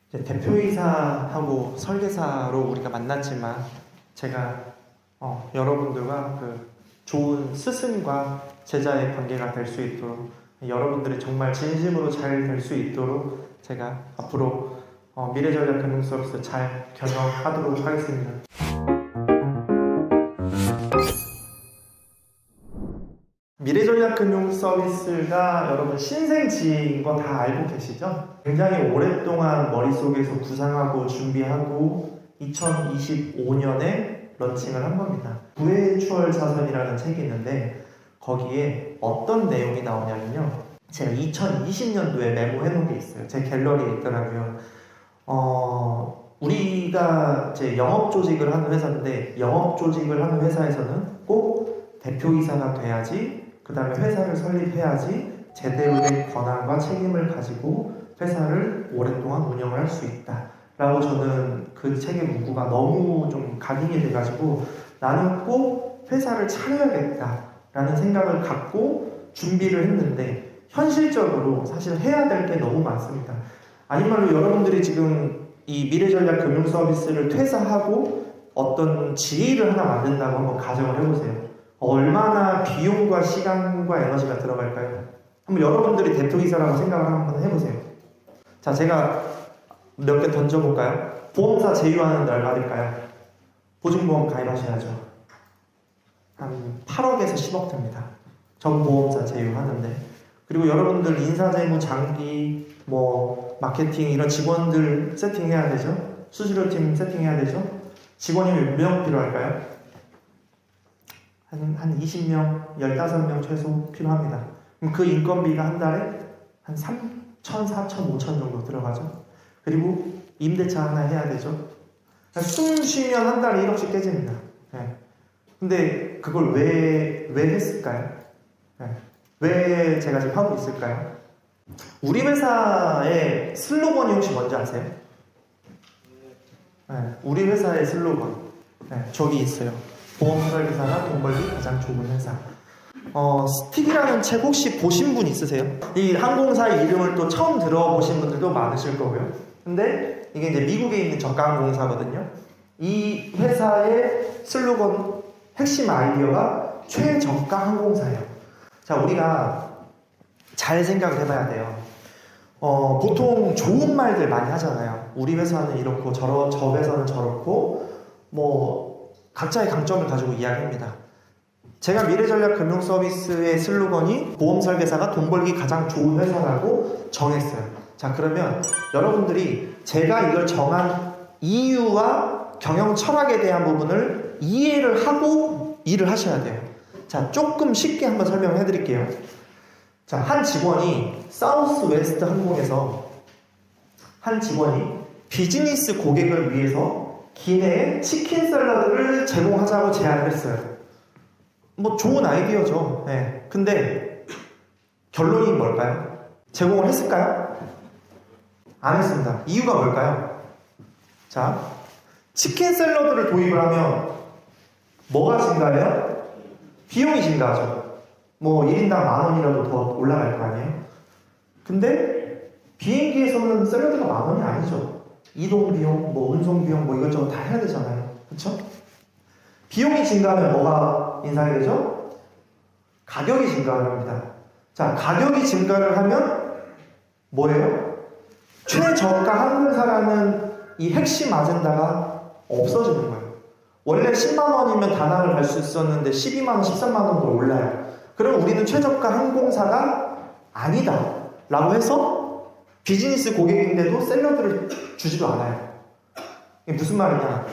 이제 대표이사하고 설계사로 우리가 만났지만 제가 여러분들과 그 좋은 스승과 제자의 관계가 될 수 있도록 여러분들이 정말 진심으로 잘 될 수 있도록 제가 앞으로 미래전략금융서비스 잘 경영하도록 하겠습니다. 미래전략금융서비스가 여러분 신생지인 거 다 알고 계시죠? 굉장히 오랫동안 머릿속에서 구상하고 준비하고 2025년에 런칭을 한 겁니다. 구해의 추월 자선이라는 책이 있는데 거기에 어떤 내용이 나오냐면요, 제가 2020년도에 메모해 놓은 게 있어요. 제 갤러리에 있더라고요. 우리가 이제 영업 조직을 하는 회사인데, 영업 조직을 하는 회사에서는 꼭 대표이사가 돼야지, 그 다음에 회사를 설립해야지 제대로 된 권한과 책임을 가지고 회사를 오랫동안 운영을 할 수 있다 라고 저는 그 책의 문구가 너무 좀 각인이 돼가지고 나는 꼭 회사를 차려야겠다 라는 생각을 갖고 준비를 했는데, 현실적으로 사실 해야 될 게 너무 많습니다. 아닌 말로 여러분들이 지금 이 미래전략 금융서비스를 퇴사하고 어떤 지위를 하나 만든다고 한번 가정을 해보세요. 얼마나 비용과 시간과 에너지가 들어갈까요? 한번 여러분들이 대표이사라고 생각을 한번 해보세요. 자, 제가 몇 개 던져볼까요? 보험사 제휴하는데 얼마 들까요? 보증보험 가입하셔야죠. 한 8억에서 10억 듭니다. 전 보험사 제휴하는데. 그리고 여러분들 인사재무, 장기, 마케팅 이런 직원들 세팅해야 되죠. 수수료팀 세팅해야 되죠. 직원이 몇 명 필요할까요? 한 20명, 15명 최소 필요합니다. 그럼 그 인건비가 한 달에 한 3천, 4천, 5천 정도 들어가죠. 그리고 임대차 하나 해야 되죠. 숨 쉬면 한 달에 1억씩 깨집니다. 네. 근데 그걸 왜 했을까요? 네. 왜 제가 지금 하고 있을까요? 우리 회사의 슬로건이 혹시 뭔지 아세요? 네. 우리 회사의 슬로건. 네. 저기 있어요. 보험설계사가 돈 벌기 가장 좋은 회사. 스틱이라는 책 혹시 보신 분 있으세요? 이 항공사의 이름을 또 처음 들어보신 분들도 많으실 거고요. 근데 이게 이제 미국에 있는 저가항공사거든요. 이 회사의 슬로건 핵심 아이디어가 최저가 항공사예요. 자, 우리가 잘 생각을 해봐야 돼요. 보통 좋은 말들 많이 하잖아요. 우리 회사는 이렇고 저 회사는 저렇고 각자의 강점을 가지고 이야기합니다. 제가 미래전략금융서비스의 슬로건이 보험설계사가 돈 벌기 가장 좋은 회사라고 정했어요. 자, 그러면 여러분들이 제가 이걸 정한 이유와 경영 철학에 대한 부분을 이해를 하고 일을 하셔야 돼요. 자, 조금 쉽게 한번 설명을 해드릴게요. 자, 한 직원이 사우스웨스트 항공에서 한 직원이 비즈니스 고객을 위해서 기내에 치킨 샐러드를 제공하자고 제안을 했어요. 좋은 아이디어죠. 네. 근데 결론이 뭘까요? 제공을 했을까요? 안 했습니다. 이유가 뭘까요? 자, 치킨 샐러드를 도입을 하면 뭐가 증가해요? 비용이 증가하죠. 1인당 10,000원이라도 더 올라갈 거 아니에요? 근데 비행기에서는 샐러드가 10,000원이 아니죠. 이동 비용, 운송 비용, 이것저것 다 해야 되잖아요. 그쵸? 비용이 증가하면 뭐가 인상이 되죠? 가격이 증가합니다. 자, 가격이 증가를 하면 뭐예요? 최저가 항공사라는 이 핵심 아젠다가 없어지는 거예요. 원래 10만원이면 다낭을 갈 수 있었는데 12만원, 13만원도 올라요. 그럼 우리는 최저가 항공사가 아니다 라고 해서 비즈니스 고객인데도 샐러드를 주지도 않아요. 이게 무슨 말이냐?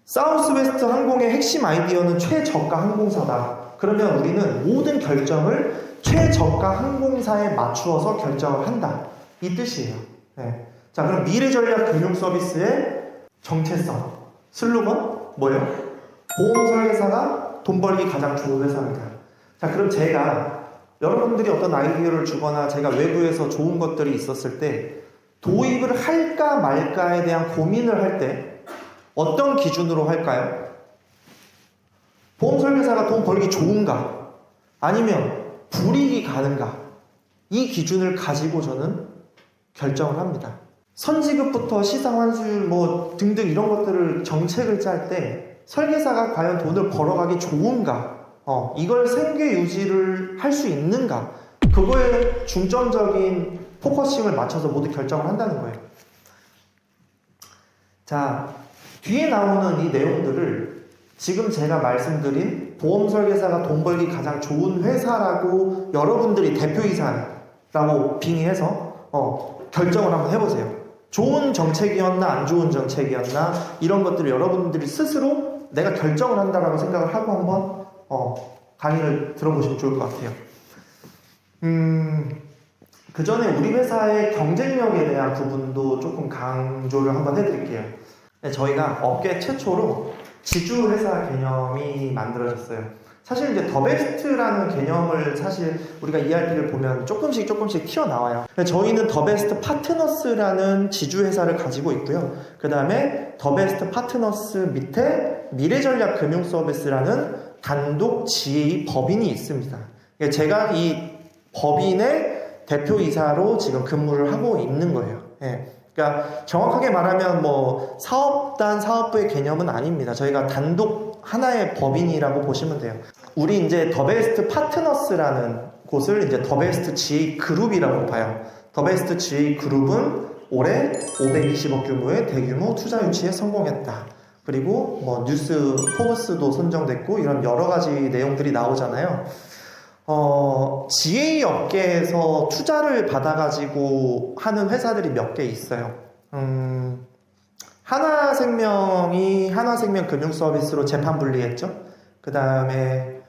사우스웨스트 항공의 핵심 아이디어는 최저가 항공사다. 그러면 우리는 모든 결정을 최저가 항공사에 맞추어서 결정을 한다. 이 뜻이에요. 네. 자, 그럼 미래전략금융서비스의 정체성, 슬로건 뭐예요? 보험설계사가 돈 벌기 가장 좋은 회사입니다. 자, 그럼 제가 여러분들이 어떤 아이디어를 주거나 제가 외부에서 좋은 것들이 있었을 때 도입을 할까 말까에 대한 고민을 할 때 어떤 기준으로 할까요? 보험설계사가 돈 벌기 좋은가? 아니면 불이익이 가는가? 이 기준을 가지고 저는 결정을 합니다. 선지급부터 시상 환수율 뭐 등등 이런 것들을 정책을 짤 때 설계사가 과연 돈을 벌어가기 좋은가, 이걸 생계 유지를 할 수 있는가, 그거에 중점적인 포커싱을 맞춰서 모두 결정을 한다는 거예요. 자, 뒤에 나오는 이 내용들을 지금 제가 말씀드린 보험 설계사가 돈 벌기 가장 좋은 회사라고 여러분들이 대표이사라고 빙의해서 결정을 한번 해보세요. 좋은 정책이었나 안 좋은 정책이었나 이런 것들을 여러분들이 스스로 내가 결정을 한다라고 생각을 하고 한번 강의를 들어보시면 좋을 것 같아요. 그 전에 우리 회사의 경쟁력에 대한 부분도 조금 강조를 한번 해드릴게요. 저희가 업계 최초로 지주 회사 개념이 만들어졌어요. 사실 이제 더베스트라는 개념을 사실 우리가 ERP를 보면 조금씩 튀어나와요. 저희는 더베스트 파트너스라는 지주 회사를 가지고 있고요. 그 다음에 더베스트 파트너스 밑에 미래전략 금융서비스라는 단독 GA 법인이 있습니다. 제가 이 법인의 대표이사로 지금 근무를 하고 있는 거예요. 그러니까 정확하게 말하면 뭐 사업단 사업부의 개념은 아닙니다. 저희가 단독 하나의 법인이라고 보시면 돼요. 우리 이제 더베스트 파트너스라는 곳을 이제 더베스트 GA 그룹이라고 봐요. 더베스트 GA 그룹은 올해 520억 규모의 대규모 투자 유치에 성공했다. 그리고 뭐 뉴스 포브스도 선정됐고 이런 여러 가지 내용들이 나오잖아요. GA 업계에서 투자를 받아가지고 하는 회사들이 몇 개 있어요. 하나생명이 하나생명 금융서비스로 재판 분리했죠. 그 다음에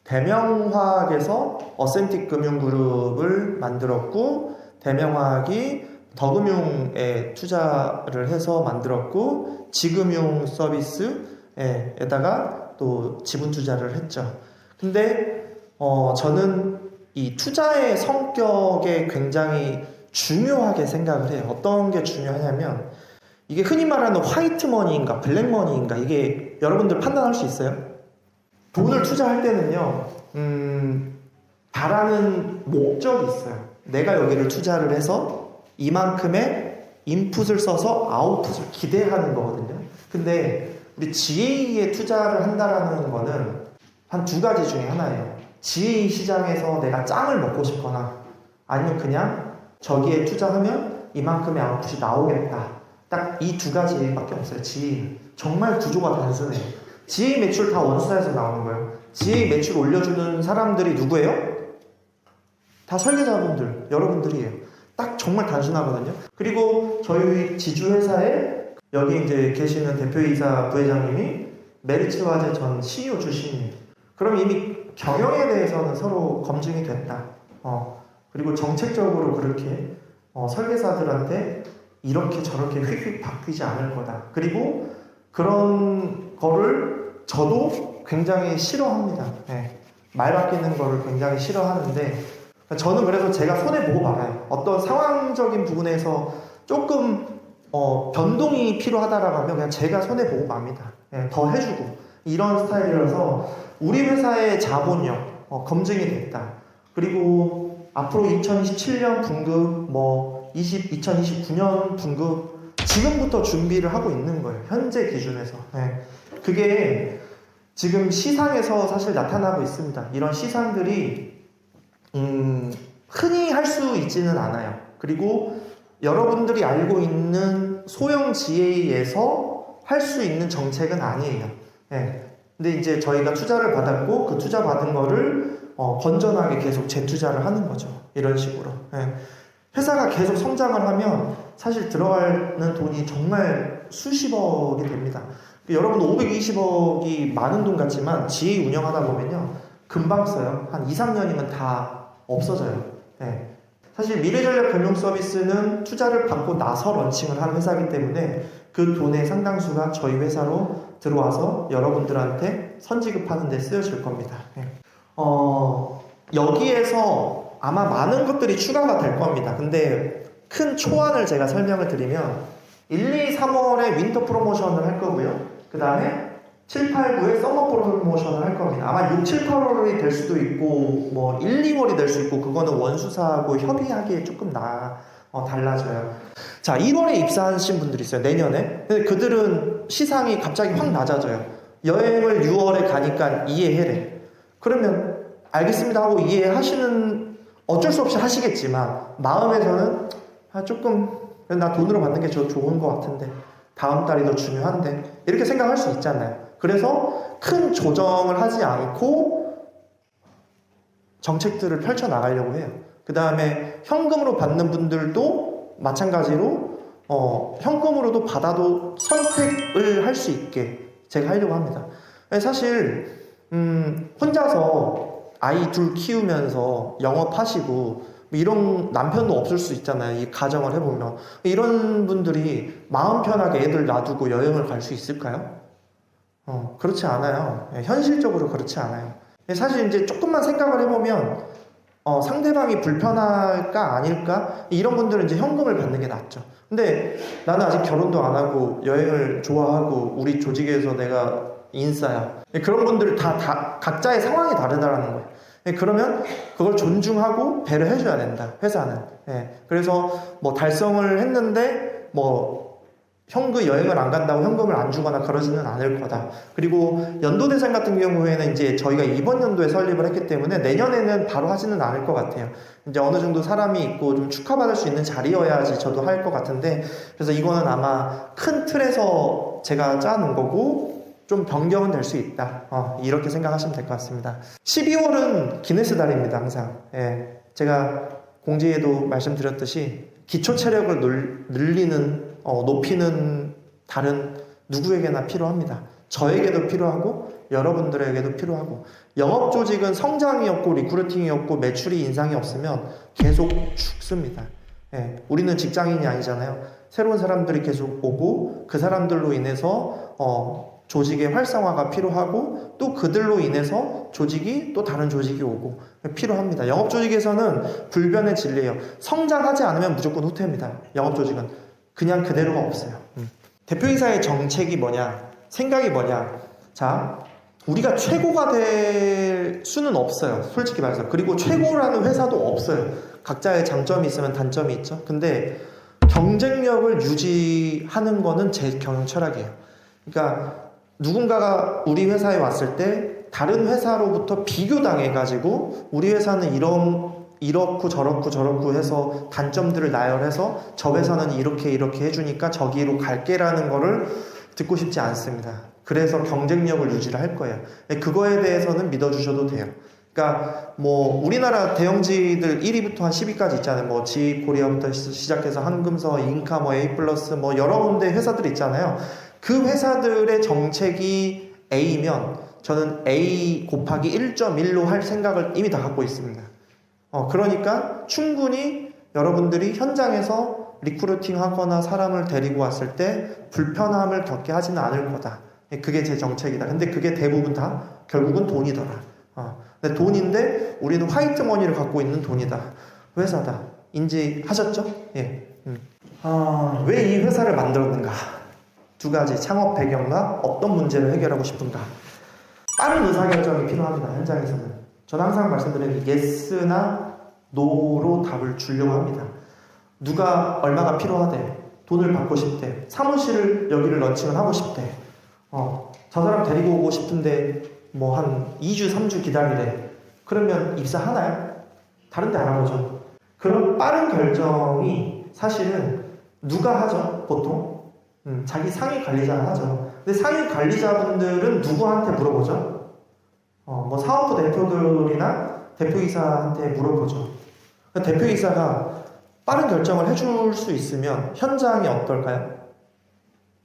대명화학에서 어센틱 금융그룹을 만들었고, 대명화학이 더금융에 투자를 해서 만들었고, 지금융 서비스에다가 또 지분 투자를 했죠. 근데 저는 이 투자의 성격에 굉장히 중요하게 생각을 해요. 어떤 게 중요하냐면, 이게 흔히 말하는 화이트 머니인가 블랙 머니인가, 이게 여러분들 판단할 수 있어요? 돈을 투자할 때는요, 바라는 목적이 있어요. 내가 여기를 투자를 해서 이만큼의 인풋을 써서 아웃풋을 기대하는 거거든요. 근데 우리 GA에 투자를 한다라는 거는 한 두 가지 중에 하나예요. GA 시장에서 내가 짱을 먹고 싶거나, 아니면 그냥 저기에 투자하면 이만큼의 아웃풋이 나오겠다. 딱 이 두 가지밖에 없어요. GA 정말 구조가 단순해요. GA 매출 다 원수사에서 나오는 거예요. GA 매출 올려주는 사람들이 누구예요? 다 설계자분들, 여러분들이에요. 딱 정말 단순하거든요. 그리고 저희 지주회사에 여기 이제 계시는 대표이사 부회장님이 메리츠화재 전 CEO 출신이에요. 그럼 이미 경영에 대해서는 서로 검증이 됐다. 그리고 정책적으로 그렇게 설계사들한테 이렇게 저렇게 휙휙 바뀌지 않을 거다. 그리고 그런 거를 저도 굉장히 싫어합니다. 말 바뀌는 거를 굉장히 싫어하는데, 저는 그래서 제가 손해보고 말아요. 어떤 상황적인 부분에서 조금 변동이 필요하다라고 하면 그냥 제가 손해보고 맙니다. 더 해주고. 이런 스타일이라서 우리 회사의 자본력 검증이 됐다. 그리고 앞으로 2027년 분급, 2029년 분급 지금부터 준비를 하고 있는 거예요. 현재 기준에서. 그게 지금 시상에서 사실 나타나고 있습니다. 이런 시상들이 흔히 할 수 있지는 않아요. 그리고 여러분들이 알고 있는 소형 GA에서 할 수 있는 정책은 아니에요. 근데 이제 저희가 투자를 받았고 그 투자 받은 거를 건전하게 계속 재투자를 하는 거죠. 이런 식으로. 회사가 계속 성장을 하면 사실 들어가는 돈이 정말 수십억이 됩니다. 여러분 520억이 많은 돈 같지만 GA 운영하다 보면요 금방 써요. 한 2, 3년이면 다 없어져요. 사실 미래전략 금융서비스는 투자를 받고 나서 런칭을 한 회사이기 때문에 그 돈의 상당수가 저희 회사로 들어와서 여러분들한테 선지급하는 데 쓰여질 겁니다. 여기에서 아마 많은 것들이 추가가 될 겁니다. 근데 큰 초안을 제가 설명을 드리면 1, 2, 3월에 윈터 프로모션을 할 거고요. 그 다음에 7, 8, 9에 서머 프로모션을 할 겁니다. 아마 6, 7, 8월이 될 수도 있고 1, 2월이 될 수 있고, 그거는 원수사하고 협의하기에 조금 달라져요. 자, 1월에 입사하신 분들이 있어요. 내년에. 근데 그들은 시상이 갑자기 확 낮아져요. 여행을 6월에 가니까 이해해래. 그러면 알겠습니다 하고 이해하시는, 어쩔 수 없이 하시겠지만 마음에서는 조금 나 돈으로 받는 게 좋은 것 같은데, 다음 달이 더 중요한데, 이렇게 생각할 수 있잖아요. 그래서 큰 조정을 하지 않고 정책들을 펼쳐나가려고 해요. 그 다음에 현금으로 받는 분들도 마찬가지로 현금으로도 받아도 선택을 할 수 있게 제가 하려고 합니다. 사실 혼자서 아이 둘 키우면서 영업하시고 이런 남편도 없을 수 있잖아요. 이 가정을 해보면 이런 분들이 마음 편하게 애들 놔두고 여행을 갈 수 있을까요? 그렇지 않아요. 현실적으로 그렇지 않아요. 사실 이제 조금만 생각을 해보면 상대방이 불편할까 아닐까 이런 분들은 이제 현금을 받는 게 낫죠. 근데 나는 아직 결혼도 안 하고 여행을 좋아하고 우리 조직에서 내가 인싸야. 그런 분들 다 각자의 상황이 다르다라는 거예요. 그러면 그걸 존중하고 배려해줘야 된다, 회사는. 그래서 뭐 달성을 했는데 현금 여행을 안 간다고 현금을 안 주거나 그러지는 않을 거다. 그리고 연도대상 같은 경우에는 이제 저희가 이번 연도에 설립을 했기 때문에 내년에는 바로 하지는 않을 것 같아요. 이제 어느 정도 사람이 있고 좀 축하받을 수 있는 자리여야지 저도 할 것 같은데, 그래서 이거는 아마 큰 틀에서 제가 짜놓은 거고 좀 변경은 될 수 있다. 이렇게 생각하시면 될 것 같습니다. 12월은 기네스 달입니다, 항상. 제가 공지에도 말씀드렸듯이 기초 체력을 늘리는, 높이는 달은 누구에게나 필요합니다. 저에게도 필요하고 여러분들에게도 필요하고, 영업 조직은 성장이 없고 리크루팅이 없고 매출이 인상이 없으면 계속 죽습니다. 우리는 직장인이 아니잖아요. 새로운 사람들이 계속 오고 그 사람들로 인해서 조직의 활성화가 필요하고 또 그들로 인해서 조직이 또 다른 조직이 오고 필요합니다. 영업 조직에서는 불변의 진리예요. 성장하지 않으면 무조건 후퇴입니다. 영업 조직은 그냥 그대로가 없어요. 대표이사의 정책이 뭐냐, 생각이 뭐냐. 자, 우리가 최고가 될 수는 없어요, 솔직히 말해서. 그리고 최고라는 회사도 없어요. 각자의 장점이 있으면 단점이 있죠. 근데 경쟁력을 유지하는 거는 제 경영 철학이에요. 그러니까 누군가가 우리 회사에 왔을 때 다른 회사로부터 비교당해가지고 우리 회사는 이렇고 저렇고 해서 단점들을 나열해서 저 회사는 이렇게 해주니까 저기로 갈게라는 거를 듣고 싶지 않습니다. 그래서 경쟁력을 유지를 할 거예요. 그거에 대해서는 믿어주셔도 돼요. 그러니까 우리나라 대형지들 1위부터 한 10위까지 있잖아요. 지코리아부터 시작해서 한금서, 인카, A+, 여러 군데 회사들이 있잖아요. 그 회사들의 정책이 A면 저는 A 곱하기 1.1로 할 생각을 이미 다 갖고 있습니다. 그러니까 충분히 여러분들이 현장에서 리크루팅 하거나 사람을 데리고 왔을 때 불편함을 겪게 하지는 않을 거다. 그게 제 정책이다. 근데 그게 대부분 다 결국은 돈이더라. 근데 돈인데 우리는 화이트 머니를 갖고 있는 돈이다. 회사다. 인지하셨죠? 예. 왜 이 회사를 만들었는가? 두 가지, 창업 배경과 어떤 문제를 해결하고 싶은가. 빠른 의사결정이 필요합니다, 현장에서는. 저는 항상 말씀드리는 예스나 노로 답을 주려고 합니다. 누가 얼마가 필요하대, 돈을 받고 싶대, 사무실을 여기를 런칭을 하고 싶대, 저 사람 데리고 오고 싶은데 한 2주 3주 기다리래. 그러면 입사하나요? 다른 데 알아보죠. 그런 빠른 결정이 사실은 누가 하죠, 보통? 자기 상위 관리자가 하죠. 근데 상위 관리자분들은 누구한테 물어보죠? 사업부 대표들이나 대표이사한테 물어보죠. 대표이사가 빠른 결정을 해줄 수 있으면 현장이 어떨까요?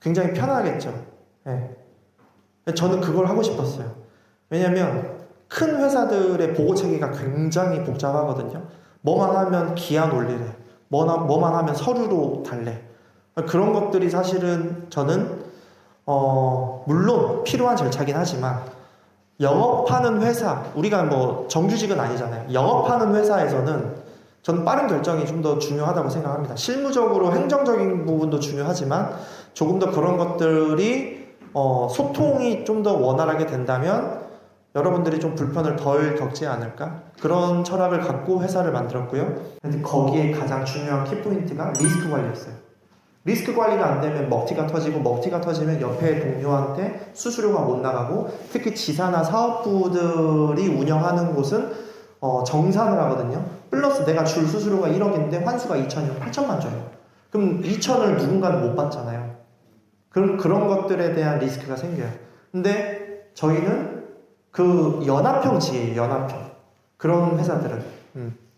굉장히 편하겠죠. 저는 그걸 하고 싶었어요. 왜냐면 큰 회사들의 보고 체계가 굉장히 복잡하거든요. 뭐만 하면 기한 올리래. 뭐만 하면 서류로 달래. 그런 것들이 사실은 저는 물론 필요한 절차긴 하지만 영업하는 회사, 우리가 정규직은 아니잖아요. 영업하는 회사에서는 저는 빠른 결정이 좀 더 중요하다고 생각합니다. 실무적으로 행정적인 부분도 중요하지만 조금 더 그런 것들이 소통이 좀 더 원활하게 된다면 여러분들이 좀 불편을 덜 겪지 않을까? 그런 철학을 갖고 회사를 만들었고요. 근데 거기에 가장 중요한 키포인트가 리스크 관리였어요. 리스크 관리가 안 되면 먹튀가 터지고, 먹튀가 터지면 옆에 동료한테 수수료가 못 나가고, 특히 지사나 사업부들이 운영하는 곳은 정산을 하거든요. 플러스 내가 줄 수수료가 1억인데 환수가 2천이면 8천만 줘요. 그럼 2천을 누군가는 못 받잖아요. 그럼 그런 것들에 대한 리스크가 생겨요. 근데 저희는 그 연합형지예요, 연합형. 그런 회사들은.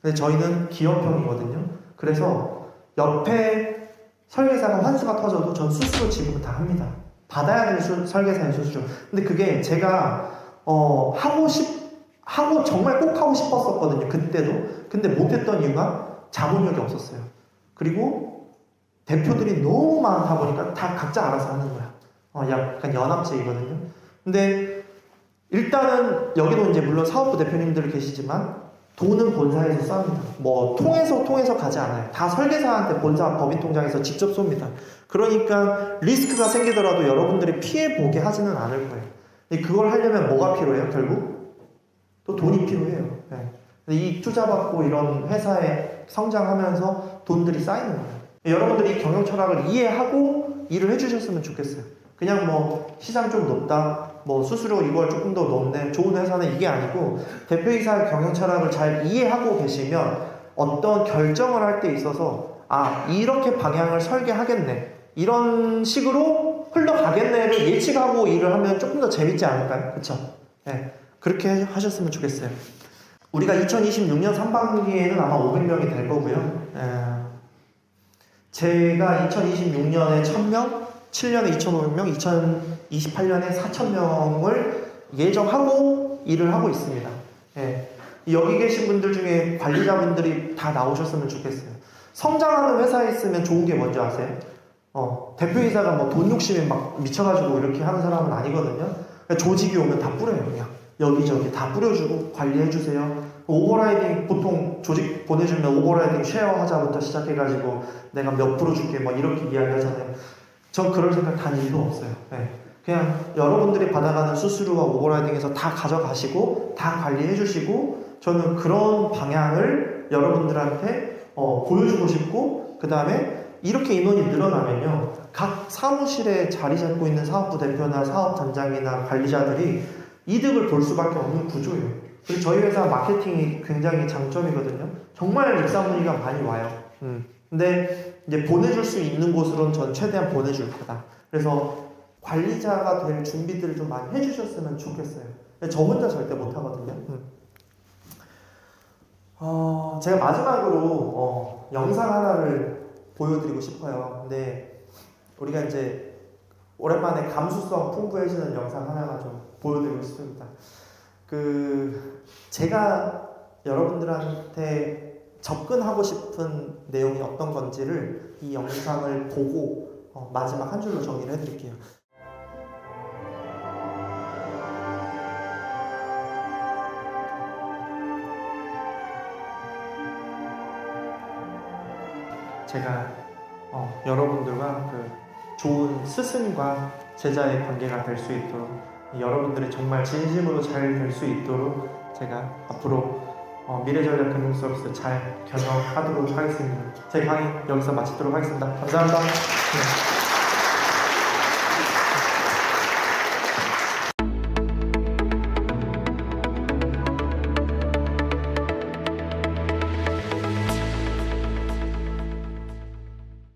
근데 저희는 기업형이거든요. 그래서 옆에 설계사가 환수가 터져도 전 수수료 지급을 다 합니다. 받아야 될 설계사의 수수료. 근데 그게 제가 하고 정말 꼭 하고 싶었었거든요. 그때도. 근데 못했던 이유가 자본력이 없었어요. 그리고 대표들이 너무 많다 보니까 다 각자 알아서 하는 거야. 약간 연합제이거든요. 근데 일단은 여기도 이제 물론 사업부 대표님들 계시지만 돈은 본사에서 쌉니다. 뭐 통해서 가지 않아요. 다 설계사한테 본사 법인통장에서 직접 쏩니다. 그러니까 리스크가 생기더라도 여러분들이 피해 보게 하지는 않을 거예요. 그걸 하려면 뭐가 필요해요? 결국 또 돈이 필요해요. 네. 이 투자받고 이런 회사에 성장하면서 돈들이 쌓이는 거예요. 여러분들이 경영 철학을 이해하고 일을 해주셨으면 좋겠어요. 그냥 뭐 시장 좀 높다, 뭐 수수료 이걸 조금 더 높네, 좋은 회사는 이게 아니고 대표이사의 경영 철학을 잘 이해하고 계시면 어떤 결정을 할 때 있어서 이렇게 방향을 설계하겠네, 이런 식으로 흘러가겠네를 예측하고 일을 하면 조금 더 재밌지 않을까요? 그쵸? 네, 그렇게 하셨으면 좋겠어요. 우리가 2026년 3반기에는 아마 500명이 될 거고요. 제가 2026년에 1000명, 7년에 2,500명, 2028년에 4,000명을 예정하고 일을 하고 있습니다. 여기 계신 분들 중에 관리자분들이 다 나오셨으면 좋겠어요. 성장하는 회사에 있으면 좋은 게 뭔지 아세요? 대표이사가 뭐 돈 욕심에 막 미쳐가지고 이렇게 하는 사람은 아니거든요. 조직이 오면 다 뿌려요. 그냥 여기저기 다 뿌려주고 관리해주세요. 오버라이딩 보통 조직 보내주면 오버라이딩 쉐어 하자부터 시작해가지고 내가 몇 프로 줄게 뭐 이렇게 이야기하잖아요. 전 그럴 생각 단 1도 없어요. 그냥 여러분들이 받아가는 수수료와 오버라이딩에서 다 가져가시고 다 관리해주시고, 저는 그런 방향을 여러분들한테 보여주고 싶고, 그 다음에 이렇게 인원이 늘어나면요, 각 사무실에 자리 잡고 있는 사업부 대표나 사업단장이나 관리자들이 이득을 볼 수밖에 없는 구조예요. 그리고 저희 회사 마케팅이 굉장히 장점이거든요. 정말 입사문의가 많이 와요. 근데 이제 보내줄 수 있는 곳으로는 전 최대한 보내줄 거다. 그래서 관리자가 될 준비들을 좀 많이 해주셨으면 좋겠어요. 저 혼자 절대 못하거든요. 제가 마지막으로 영상 하나를 보여드리고 싶어요. 근데 우리가 이제 오랜만에 감수성 풍부해지는 영상 하나가 좀 보여드리고 싶습니다. 제가 여러분들한테 접근하고 싶은 내용이 어떤 건지를 이 영상을 보고 마지막 한 줄로 정리를 해드릴게요. 제가 여러분들과 좋은 스승과 제자의 관계가 될 수 있도록, 여러분들이 정말 진심으로 잘 될 수 있도록 제가 앞으로 미래전략금융서비스 잘 경영하도록 하겠습니다. 제 강의 여기서 마치도록 하겠습니다. 감사합니다. 네.